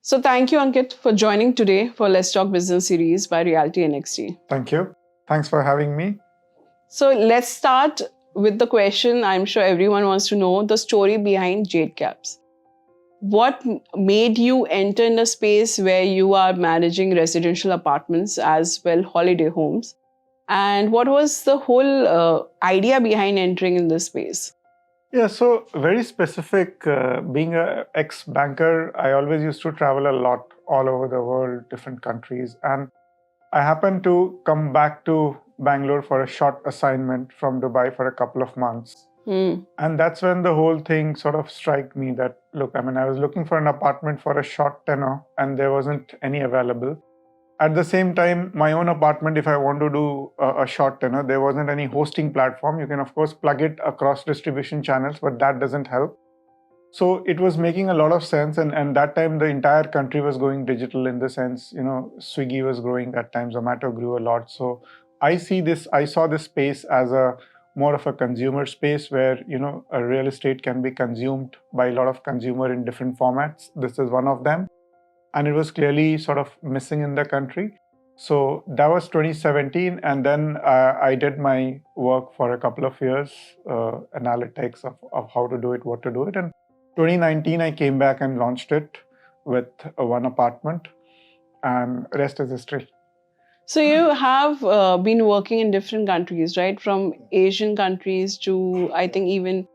So thank you, Ankit, for joining today for Let's Talk Business series by RealtyNXT. Thank you. Thanks for having me. So let's start with the question I'm sure everyone wants to know, the story behind Jade Caps. What made you enter in a space where you are managing residential apartments as well holiday homes? And what was the whole idea behind entering in this space? Yeah, so very specific. Being an ex-banker, I always used to travel a lot all over the world, different countries. And I happened to come back to Bangalore for a short assignment from Dubai for a couple of months. And that's when the whole thing sort of struck me that, look, I was looking for an apartment for a short tenure and there wasn't any available. At the same time, my own apartment, if I want to do a short tenure, there wasn't any hosting platform. You can, of course, plug it across distribution channels, but that doesn't help. So it was making a lot of sense. And that time, the entire country was going digital in the sense, Swiggy was growing that time, Zomato grew a lot. So I saw this space as more of a consumer space where, a real estate can be consumed by a lot of consumer in different formats. This is one of them. And it was clearly sort of missing in the country. So that was 2017. And then I did my work for a couple of years, analytics of how to do it, what to do it. And 2019, I came back and launched it with one apartment, and rest is history. So you have been working in different countries, right? From Asian countries to, I think, even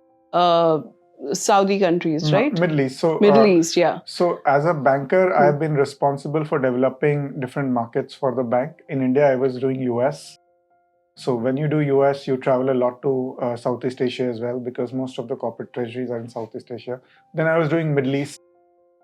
Saudi countries, right? Middle East. So Middle East, yeah. So as a banker, I have been responsible for developing different markets for the bank. In India, I was doing US. So when you do US, you travel a lot to Southeast Asia as well, because most of the corporate treasuries are in Southeast Asia. Then I was doing Middle East.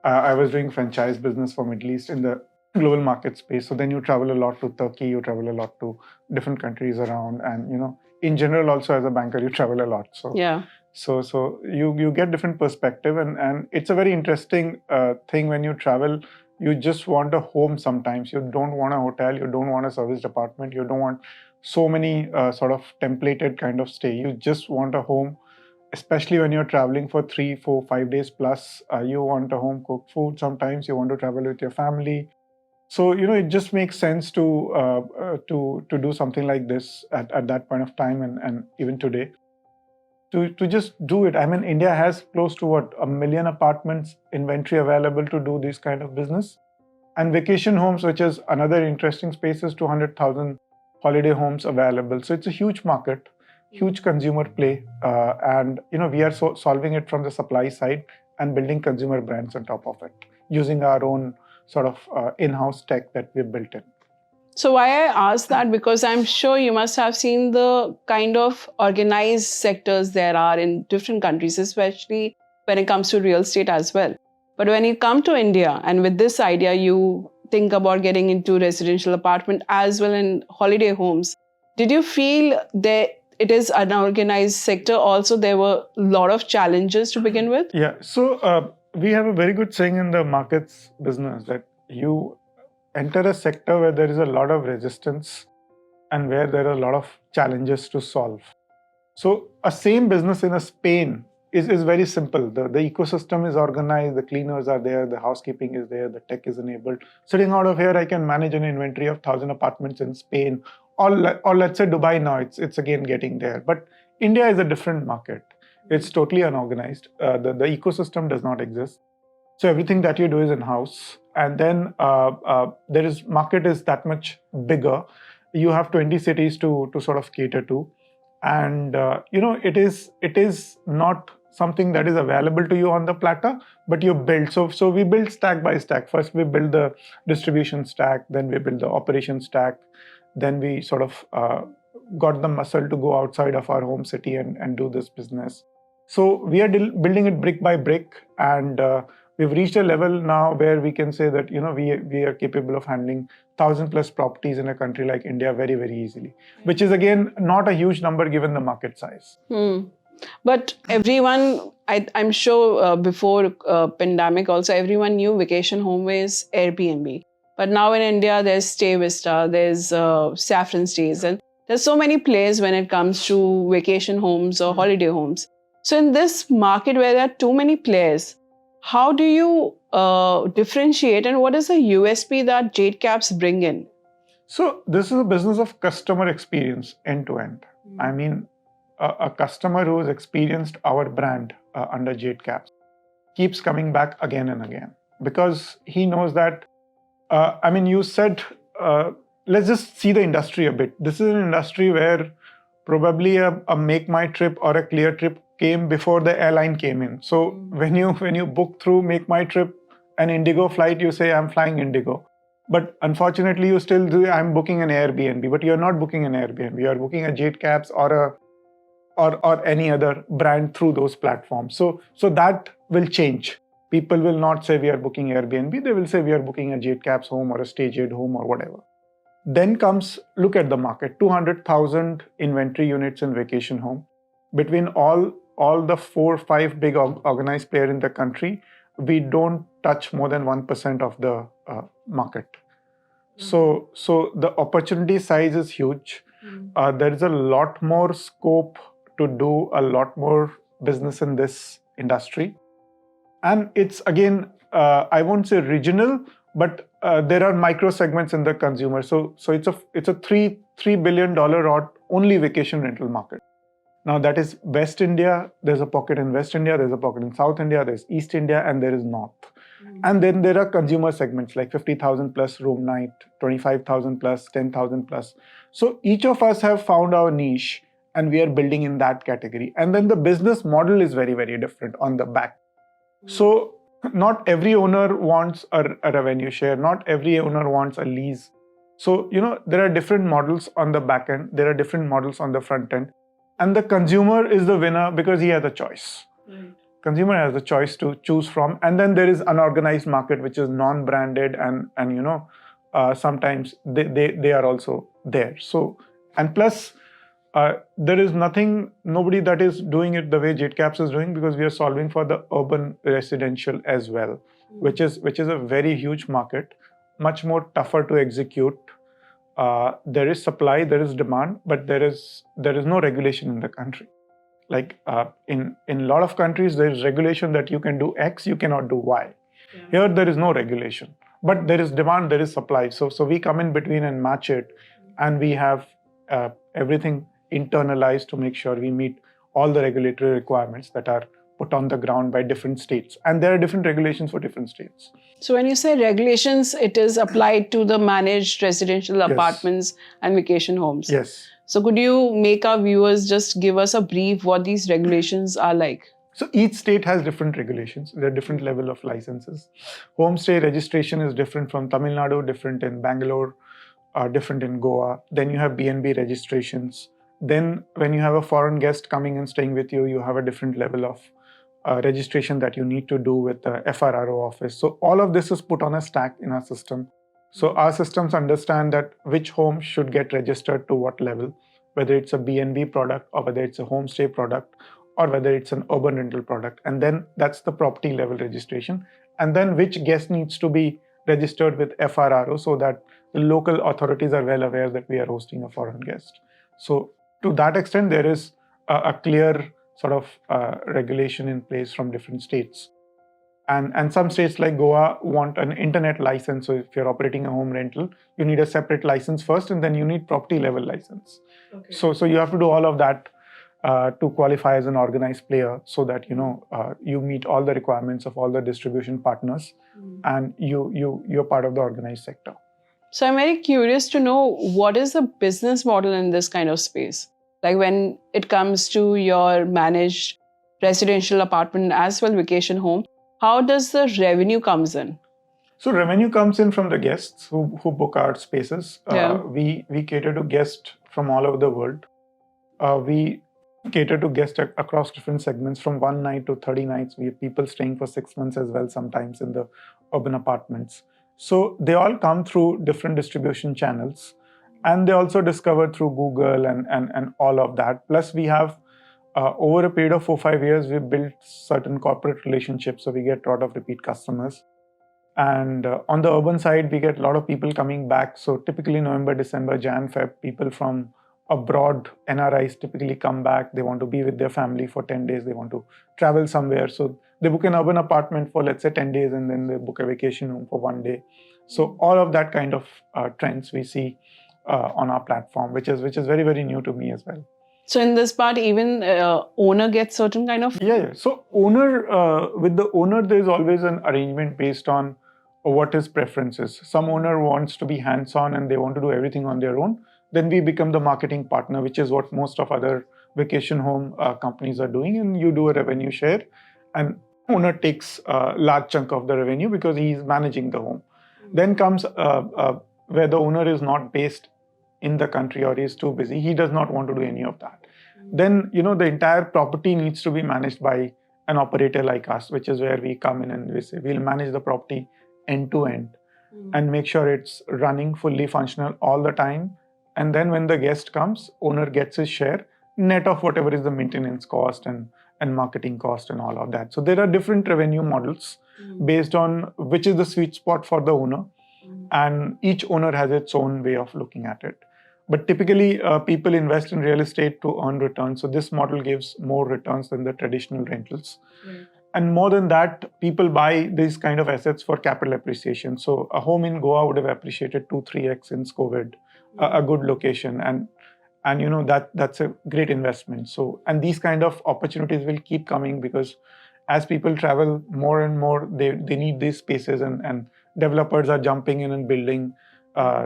I was doing franchise business for Middle East in the global market space. So then you travel a lot to Turkey, you travel a lot to different countries around. And, in general, also as a banker, you travel a lot. So yeah. So you get different perspective, and it's a very interesting thing when you travel. You just want a home sometimes. You don't want a hotel. You don't want a serviced apartment. You don't want so many sort of templated kind of stay. You just want a home, especially when you're traveling for 3, 4, 5 days plus. You want a home cooked food. Sometimes you want to travel with your family. So, it just makes sense to do something like this at that point of time and even today. To just do it. India has close to 1 million apartments inventory available to do this kind of business. And vacation homes, which is another interesting space, is 200,000 holiday homes available. So it's a huge market, huge consumer play. And, we are solving it from the supply side and building consumer brands on top of it, using our own sort of in-house tech that we've built in. So why I ask that, because I'm sure you must have seen the kind of organized sectors there are in different countries, especially when it comes to real estate as well. But when you come to India and with this idea, you think about getting into residential apartment as well in holiday homes. Did you feel that it is an organized sector? Also, there were a lot of challenges to begin with? Yeah. So we have a very good saying in the markets business that you enter a sector where there is a lot of resistance and where there are a lot of challenges to solve. So a same business in Spain is very simple. The ecosystem is organized, the cleaners are there, the housekeeping is there, the tech is enabled. Sitting out of here, I can manage an inventory of 1,000 apartments in Spain, or let's say Dubai now, it's again getting there. But India is a different market. It's totally unorganized. The ecosystem does not exist. So everything that you do is in-house. And then market is that much bigger. You have 20 cities to sort of cater to. And, it is not something that is available to you on the platter, but you build. So we build stack by stack. First, we build the distribution stack. Then we build the operation stack. Then we sort of got the muscle to go outside of our home city and do this business. So we are building it brick by brick, and we've reached a level now where we can say that we are capable of handling 1,000+ properties in a country like India very, very easily, which is again not a huge number given the market size. But everyone, I'm sure before pandemic also, everyone knew vacation home is Airbnb. But now in India, there's Stay Vista, there's Saffron Stays, and there's so many players when it comes to vacation homes or holiday homes. So in this market where there are too many players, how do you differentiate, and what is the USP that Jade Caps bring in? So this is a business of customer experience end to end. I mean, a customer who has experienced our brand under Jade Caps keeps coming back again and again because he knows that. I mean, you said, let's just see the industry a bit. This is an industry where probably a Make My Trip or a Clear Trip came before the airline came in. So when you book through Make My Trip an Indigo flight, you say I'm flying Indigo. But unfortunately, you still do. I'm booking an Airbnb, but you're not booking an Airbnb. You're booking a Jade Caps or any other brand through those platforms. So that will change. People will not say we are booking Airbnb. They will say we are booking a Jade Caps home or a Stay Jade home or whatever. Then comes, look at the market, 200,000 inventory units in vacation home. Between all the 4 or 5 big organized players in the country, we don't touch more than 1% of the market. So the opportunity size is huge. There is a lot more scope to do a lot more business in this industry. And it's again, I won't say regional, but there are micro segments in the consumer. So it's a $3 billion odd only vacation rental market. Now that is West India. There's a pocket in West India. There's a pocket in South India. There's East India, and there is North. And then there are consumer segments like 50,000 plus room night, 25,000 plus, 10,000 plus. So each of us have found our niche, and we are building in that category. And then the business model is very, very different on the back. So not every owner wants a revenue share. Not every owner wants a lease. So, there are different models on the back end. There are different models on the front end. And the consumer is the winner because he has a choice. Right. Consumer has a choice to choose from. And then there is unorganized market, which is non-branded and sometimes they are also there. So, and plus, there is nobody that is doing it the way Jade Caps is doing, because we are solving for the urban residential as well, which is a very huge market, much more tougher to execute. There is supply, there is demand, but there is no regulation in the country. Like in a lot of countries, there is regulation that you can do X, you cannot do Y. Yeah. Here, there is no regulation, but there is demand, there is supply. So we come in between and match it, and we have everything internalized to make sure we meet all the regulatory requirements that are put on the ground by different states. And there are different regulations for different states. So when you say regulations, it is applied to the managed residential apartments and vacation homes. Yes. So could you make our viewers just give us a brief what these regulations are like? So each state has different regulations. There are different level of licenses. Homestay registration is different from Tamil Nadu, different in Bangalore, different in Goa. Then you have B&B registrations. Then when you have a foreign guest coming and staying with you, you have a different level of registration that you need to do with the FRRO office. So all of this is put on a stack in our system. So our systems understand that which home should get registered to what level, whether it's a B&B product or whether it's a homestay product or whether it's an urban rental product. And then that's the property level registration. And then which guest needs to be registered with FRRO so that the local authorities are well aware that we are hosting a foreign guest. So to that extent, there is a clear sort of regulation in place from different states. And some states like Goa want an internet license. So if you're operating a home rental, you need a separate license first, and then you need property level license. Okay. So you have to do all of that to qualify as an organized player, so that you meet all the requirements of all the distribution partners, and you're part of the organized sector. So I'm very curious to know, what is the business model in this kind of space? Like when it comes to your managed residential apartment as well vacation home, how does the revenue comes in? So revenue comes in from the guests who book our spaces. We cater to guests from all over the world. We cater to guests across different segments, from 1 night to 30 nights. We have people staying for 6 months as well, sometimes in the urban apartments. So they all come through different distribution channels, and they also discover through Google and all of that. Plus we have, over a period of 4-5 years, we've built certain corporate relationships, so we get a lot of repeat customers. And on the urban side, we get a lot of people coming back. So typically November, December, Jan, Feb, people from abroad. NRIs typically come back, they want to be with their family for 10 days, they want to travel somewhere. So they book an urban apartment for, let's say, 10 days, and then they book a vacation home for 1 day. So all of that kind of trends we see on our platform, which is very, very new to me as well. So in this part, even owner gets certain kind of... Yeah. So with the owner, there's always an arrangement based on what his preferences. Some owner wants to be hands-on and they want to do everything on their own. Then we become the marketing partner, which is what most of other vacation home companies are doing. And you do a revenue share, and owner takes a large chunk of the revenue because he is managing the home. Then comes where the owner is not based in the country or is too busy. He does not want to do any of that. Then, the entire property needs to be managed by an operator like us, which is where we come in and we say we'll manage the property end to end and make sure it's running fully functional all the time. And then when the guest comes, owner gets his share, net of whatever is the maintenance cost and marketing cost and all of that. So there are different revenue models based on which is the sweet spot for the owner. And each owner has its own way of looking at it. But typically, people invest in real estate to earn returns. So this model gives more returns than the traditional rentals. And more than that, people buy these kind of assets for capital appreciation. So a home in Goa would have appreciated 2-3x since COVID, a good location. And that's a great investment. So, and these kind of opportunities will keep coming because as people travel more and more, they need these spaces, and developers are jumping in and building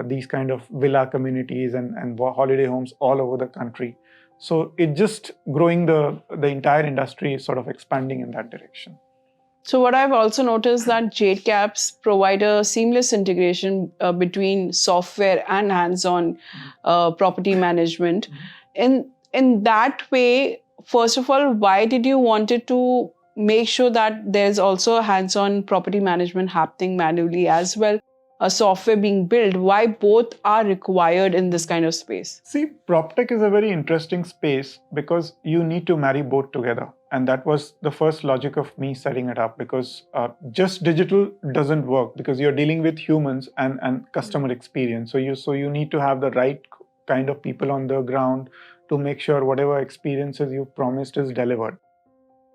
these kind of villa communities and holiday homes all over the country. So it's just growing, the entire industry is sort of expanding in that direction. So what I've also noticed that Jade Caps provide a seamless integration between software and hands-on property management. In that way, first of all, why did you wanted to make sure that there's also hands-on property management happening manually as well? A software being built, why both are required in this kind of space? See, PropTech is a very interesting space because you need to marry both together. And that was the first logic of me setting it up, because just digital doesn't work because you're dealing with humans and customer experience. So you need to have the right kind of people on the ground to make sure whatever experiences you promised is delivered.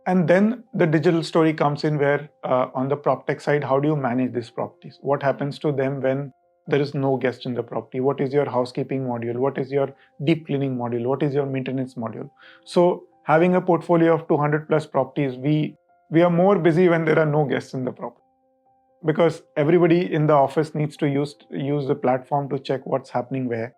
And then the digital story comes in where on the PropTech side, how do you manage these properties? What happens to them when there is no guest in the property? What is your housekeeping module? What is your deep cleaning module? What is your maintenance module? So having a portfolio of 200 plus properties, we are more busy when there are no guests in the property, because everybody in the office needs to use the platform to check what's happening where,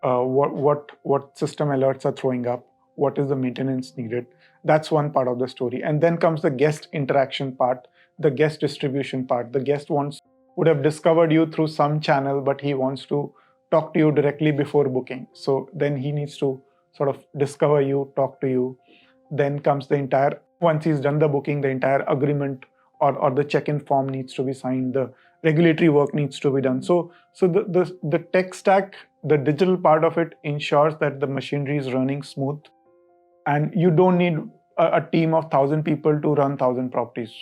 what system alerts are throwing up, what is the maintenance needed. That's one part of the story. And then comes the guest interaction part, the guest distribution part. The guest would have discovered you through some channel, but he wants to talk to you directly before booking. So then he needs to sort of discover you, talk to you. Then comes once he's done the booking, the entire agreement or the check-in form needs to be signed. The regulatory work needs to be done. So the tech stack, the digital part of it ensures that the machinery is running smooth. And you don't need a team of 1,000 people to run 1,000 properties.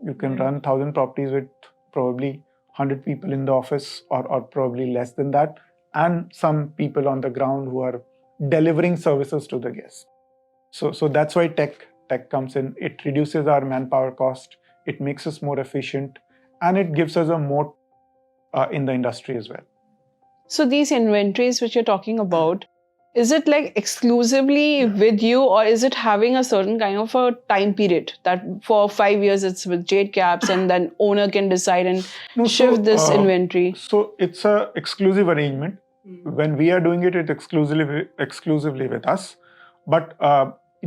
You can run 1,000 properties with probably 100 people in the office or probably less than that, and some people on the ground who are delivering services to the guests. So that's why tech comes in. It reduces our manpower cost, it makes us more efficient, and it gives us a moat in the industry as well. So these inventories which you're talking about, is it like exclusively with you, or is it having a certain kind of a time period that for 5 years it's with Jade Caps and then owner can decide and shift this inventory? So it's a exclusive arrangement. When we are doing it, it's exclusively with us. But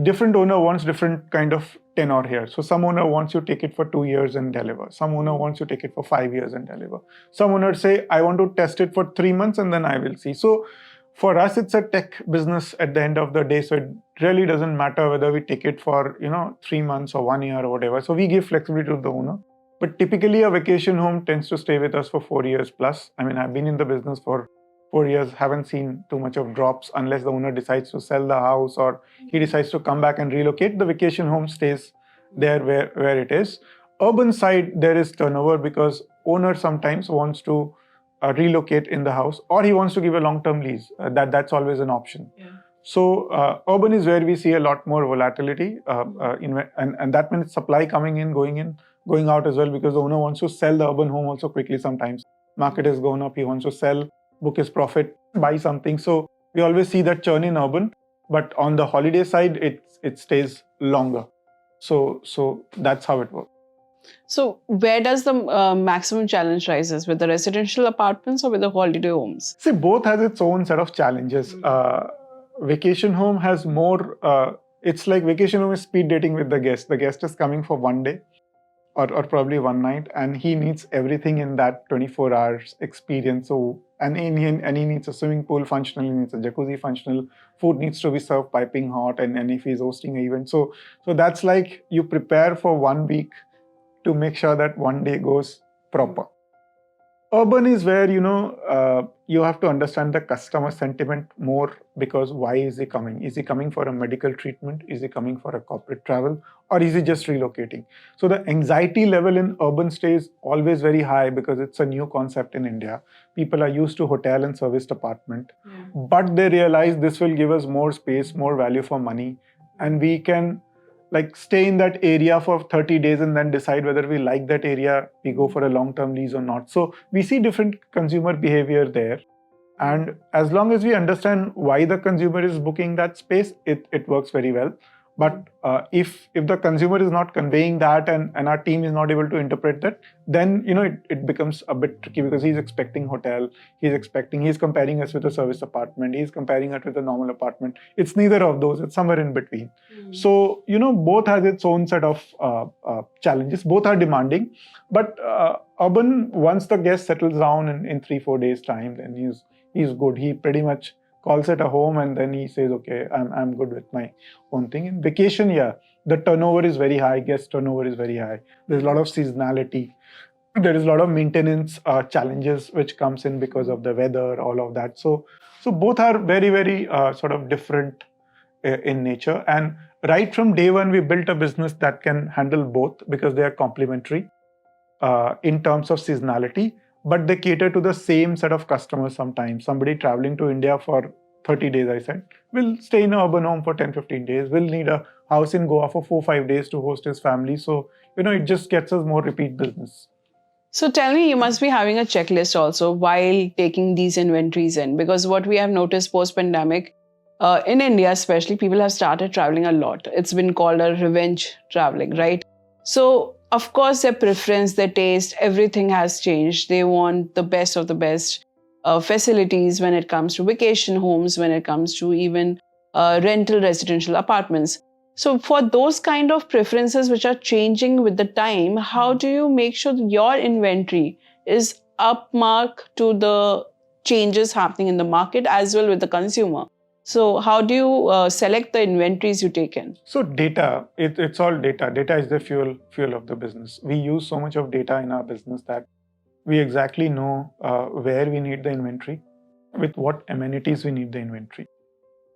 different owner wants different kind of tenure here. So some owner wants you to take it for 2 years and deliver. Some owner wants you to take it for 5 years and deliver. Some owners say, I want to test it for 3 months and then I will see. So for us, it's a tech business at the end of the day. So it really doesn't matter whether we take it for 3 months or 1 year or whatever. So we give flexibility to the owner. But typically a vacation home tends to stay with us for 4 years plus. I mean, I've been in the business for 4 years, haven't seen too much of drops unless the owner decides to sell the house or he decides to come back and relocate. The vacation home stays there where it is. Urban side, there is turnover because owner sometimes wants to relocate in the house, or he wants to give a long-term lease. That's always an option. So urban is where we see a lot more volatility, and that means supply coming in, going out as well, because the owner wants to sell the urban home also quickly sometimes. Market has gone up, he wants to sell, book his profit, buy something. So we always see that churn in urban, but on the holiday side, it stays longer. So that's how it works. So where does the maximum challenge rises, with the residential apartments or with the holiday homes? See, both has its own set of challenges. Vacation home has more, it's like vacation home is speed dating with the guest. The guest is coming for one day or probably one night, and he needs everything in that 24 hours experience. So, and he needs a swimming pool functional, he needs a jacuzzi functional, food needs to be served piping hot, and if he's hosting an event. So that's like you prepare for 1 week to make sure that one day goes proper. Urban is where, you have to understand the customer sentiment more, because why is he coming? Is he coming for a medical treatment? Is he coming for a corporate travel? Or is he just relocating? So the anxiety level in urban stays always very high, because it's a new concept in India. People are used to hotel and serviced apartment, but they realize this will give us more space, more value for money, and we can stay in that area for 30 days and then decide whether we like that area, we go for a long-term lease or not. So we see different consumer behavior there. And as long as we understand why the consumer is booking that space, it works very well. But if the consumer is not conveying that, and our team is not able to interpret that, then it becomes a bit tricky, because he's expecting hotel, he's comparing us with a service apartment, he's comparing us with a normal apartment. It's neither of those, it's somewhere in between. So both has its own set of challenges. Both are demanding, but urban, once the guest settles down in 3-4 days time, then he's good. He pretty much calls it a home, and then he says, okay, I'm good with my own thing. In vacation, the turnover is very high, guest turnover is very high. There's a lot of seasonality. There is a lot of maintenance challenges which comes in because of the weather, all of that. So both are very, very sort of different in nature. And right from day one, we built a business that can handle both, because they are complementary in terms of seasonality. But they cater to the same set of customers sometimes. Somebody traveling to India for 30 days, I said, will stay in an urban home for 10-15 days, will need a house in Goa for 4-5 days to host his family. So, it just gets us more repeat business. So tell me, you must be having a checklist also while taking these inventories in, because what we have noticed post-pandemic, in India especially, people have started traveling a lot. It's been called a revenge traveling, right? So, of course, their preference, their taste, everything has changed. They want the best of the best facilities when it comes to vacation homes, when it comes to even rental residential apartments. So for those kind of preferences which are changing with the time, how do you make sure that your inventory is upmark to the changes happening in the market as well with the consumer? So how do you select the inventories you take in? So data, it's all data. Data is the fuel of the business. We use so much of data in our business that we exactly know where we need the inventory, with what amenities we need the inventory.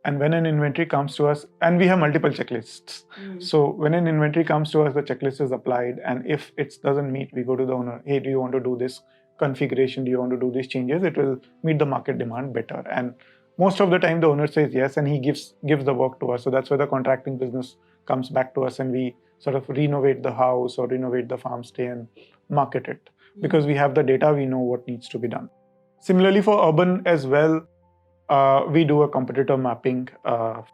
And when an inventory comes to us, and we have multiple checklists. So when an inventory comes to us, the checklist is applied. And if it doesn't meet, we go to the owner. Hey, do you want to do this configuration? Do you want to do these changes? It will meet the market demand better. And most of the time, the owner says yes, and he gives the work to us. So that's where the contracting business comes back to us, and we sort of renovate the house or renovate the farm stay and market it. Because we have the data, we know what needs to be done. Similarly, for urban as well, we do a competitor mapping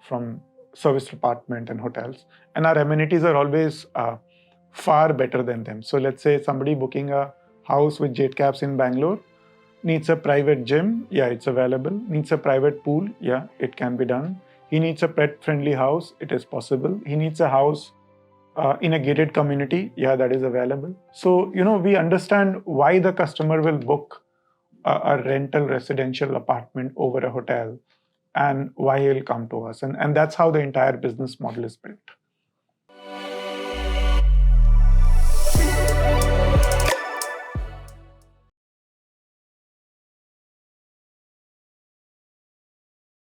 from service apartment and hotels, and our amenities are always far better than them. So let's say somebody booking a house with Jade Caps in Bangalore needs a private gym, it's available. Needs a private pool, it can be done. He needs a pet-friendly house, it is possible. He needs a house in a gated community, that is available. So, we understand why the customer will book a rental residential apartment over a hotel, and why he'll come to us. And that's how the entire business model is built.